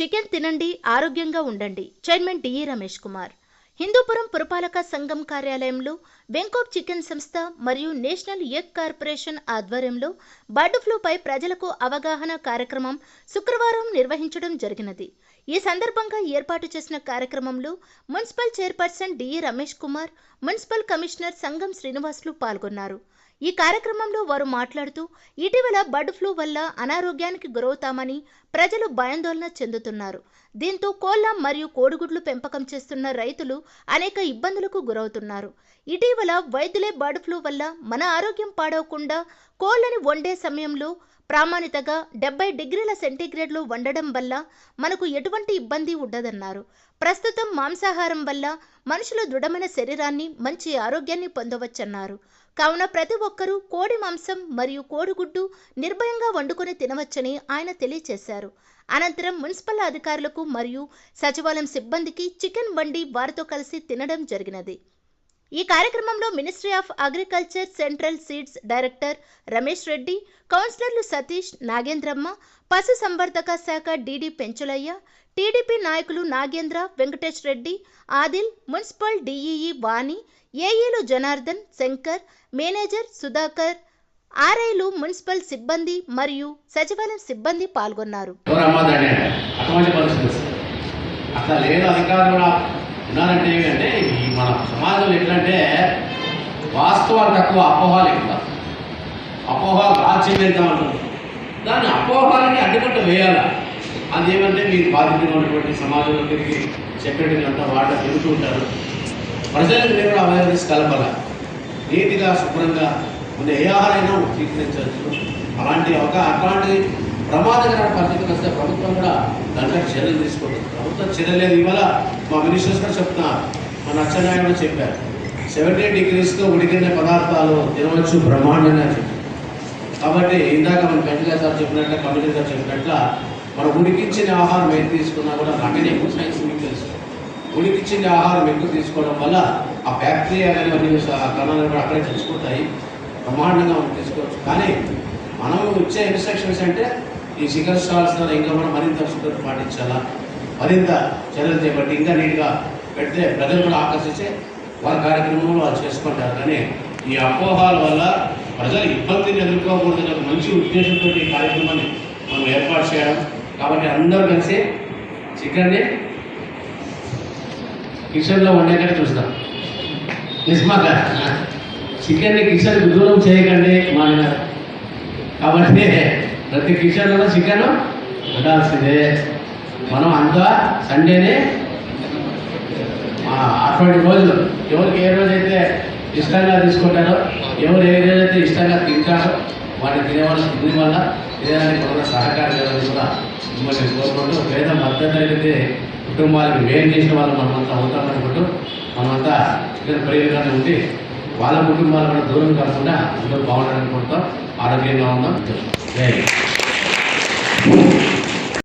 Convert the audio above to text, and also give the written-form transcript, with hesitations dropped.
Chicken తినండి, ఆరోగ్యంగా ఉండండి. Chairman DE Ramesh Kumar. హిందూపురం పురపాలక సంఘం కార్యాలయంలో వెంకోప్ చికెన్ సంస్థ మరియు నేషనల్ ఎగ్ కార్పొరేషన్ ఆధ్వర్యంలో బర్డ్ ఫ్లూపై ప్రజలకు అవగాహన కార్యక్రమం శుక్రవారం నిర్వహించడం జరిగినది. ఈ సందర్భంగా ఏర్పాటు చేసిన కార్యక్రమంలో municipal chairperson DE Ramesh Kumar, municipal commissioner Sangam Srinivasulu పాల్గొన్నారు. ఈ కార్యక్రమంలో వారు మాట్లాడుతూ ఇటీవల బర్డ్ ఫ్లూ వల్ల అనారోగ్యానికి గురవుతామని ప్రజలు భయాందోళన చెందుతున్నారు. దీంతో కోళ్ల మరియు కోడిగుడ్లు పెంపకం చేస్తున్న రైతులు అనేక ఇబ్బందులకు గురవుతున్నారు. ఇటీవల వైద్యులే బర్డ్ ఫ్లూ వల్ల మన ఆరోగ్యం పాడవకుండా కోళ్లని వండే సమయంలో ప్రామాణితగా 70 డిగ్రీల సెంటీగ్రేడ్లో వండడం వల్ల మనకు ఎటువంటి ఇబ్బంది ఉండదన్నారు. ప్రస్తుతం మాంసాహారం వల్ల మనుషులు దృఢమైన శరీరాన్ని, మంచి ఆరోగ్యాన్ని పొందవచ్చన్నారు. కావున ప్రతి ఒక్కరూ కోడి మాంసం మరియు కోడిగుడ్డు నిర్భయంగా వండుకొని తినవచ్చని ఆయన తెలియజేశారు. అనంతరం మున్సిపల్ అధికారులకు మరియు సచివాలయం సిబ్బందికి చికెన్ వండి వారితో కలిసి తినడం జరిగినది. ఈ కార్యక్రమంలో ministry of agriculture central seeds director Ramesh Reddy, కౌన్సిలర్లు సతీష్, నాగేంద్రమ్మ, పశు సంవర్ధక శాఖ డిడి పెంచులయ్య, టీడీపీ నాయకులు నాగేంద్ర, వెంకటేష్ రెడ్డి, ఆదిల్, మున్సిపల్ డిఈఈ వాణి, ఏఈలు జనార్దన్, శంకర్, మేనేజర్ సుధాకర్, ఆర్ఐలు, మున్సిపల్ సిబ్బంది మరియు సచివాలయం సిబ్బంది పాల్గొన్నారు. ఉన్నారంటే ఏమంటే ఈ మన సమాజంలో ఎట్లంటే వాస్తవాలు తక్కువ, అపోహాలు ఎక్కువ. అపోహాలు రాజ్యం వెళ్తామంటారు. దాన్ని అపోహాలని అడ్డుకట్ట వేయాలా. అదేమంటే మీరు బాధితులు ఉన్నటువంటి సమాజంలో తిరిగి సెక్రటరీలు అంతా వాళ్ళు తిరుగుతూ ఉంటారు. ప్రజలకు మీరు అవేర్నెస్ కలపాల. నీటిగా శుభ్రంగా ఉండే ఏ ఆహారైనా స్వీకరించవచ్చు. అట్లాంటి ప్రమాదకరమైన పరిస్థితులు వస్తే ప్రభుత్వం కూడా దాంట్లో చర్యలు తీసుకుంటుంది. ప్రభుత్వం చర్యలేదు. ఇవాళ మా మినిస్టర్స్ కూడా చెప్తున్నారు, మా నచ్చనాయుడు చెప్పారు, 70 డిగ్రీస్తో ఉడికిన పదార్థాలు తినవచ్చు బ్రహ్మాండంగా చెప్పారు. కాబట్టి ఇందాక మన పెద్దగా సార్ చెప్పినట్ల, కమిటీ గారు చెప్పినట్ల మనం ఉడికించిన ఆహారం ఏం తీసుకున్నా కూడా రకనే ఎక్కువ సైన్స్ మీకు తెలుసు. ఉడికించిన ఆహారం ఎక్కువ తీసుకోవడం వల్ల ఆ బ్యాక్టీరియా కానీ అన్ని కణాలు కూడా అక్కడే తెచ్చుకుంటాయి. బ్రహ్మాండంగా మనం తీసుకోవచ్చు. కానీ మనం ఇచ్చే ఇన్స్ట్రక్షన్స్ అంటే ఈ చికెన్ స్టాల్స్ ద్వారా ఇంకా మనం మరింత శుభ్రత పాటించాలా, మరింత చర్యలు చేపట్టి ఇంకా నీట్గా పెడితే ప్రజలు కూడా ఆకర్షించే వారి కార్యక్రమంలో వాళ్ళు చేసుకుంటారు. కానీ ఈ అపోహాల వల్ల ప్రజలు ఇబ్బందిని ఎదుర్కోకూడదు మంచి ఉద్దేశంతో ఈ కార్యక్రమాన్ని మనం ఏర్పాటు చేయడం. కాబట్టి అందరూ కలిసి చికెన్ని కిచెన్లో వండేకనే చూస్తాం. నిజమాగా చికెన్ని కిచెన్కి దూరం చేయకండి మాట్లాడారు. కాబట్టి ప్రతి కిచెన్లో చికెన్ ఉండాల్సిందే. మనం అంతా సండేనే అటువంటి రోజులు ఎవరికి ఏ రోజైతే ఇష్టంగా తీసుకుంటారో, ఎవరు ఏ రోజైతే ఇష్టంగా తింటారో వాటిని తినే వల్ల తినేదానికి కొంత సహకారం చేయాలని కూడా మిమ్మల్ని కోరుకుంటూ, పేద మధ్యతరగతి కుటుంబాలకు మేలు చేసిన వాళ్ళు మనమంతా అవుతామనుకుంటూ మనమంతా చికెన్ ప్రియులుగానే ఉండి వాళ్ళ కుటుంబాలు కూడా దూరం కాకుండా అందరూ బాగుండాలనుకుంటాం. ఆరోగ్యంగా ఉందాం. జై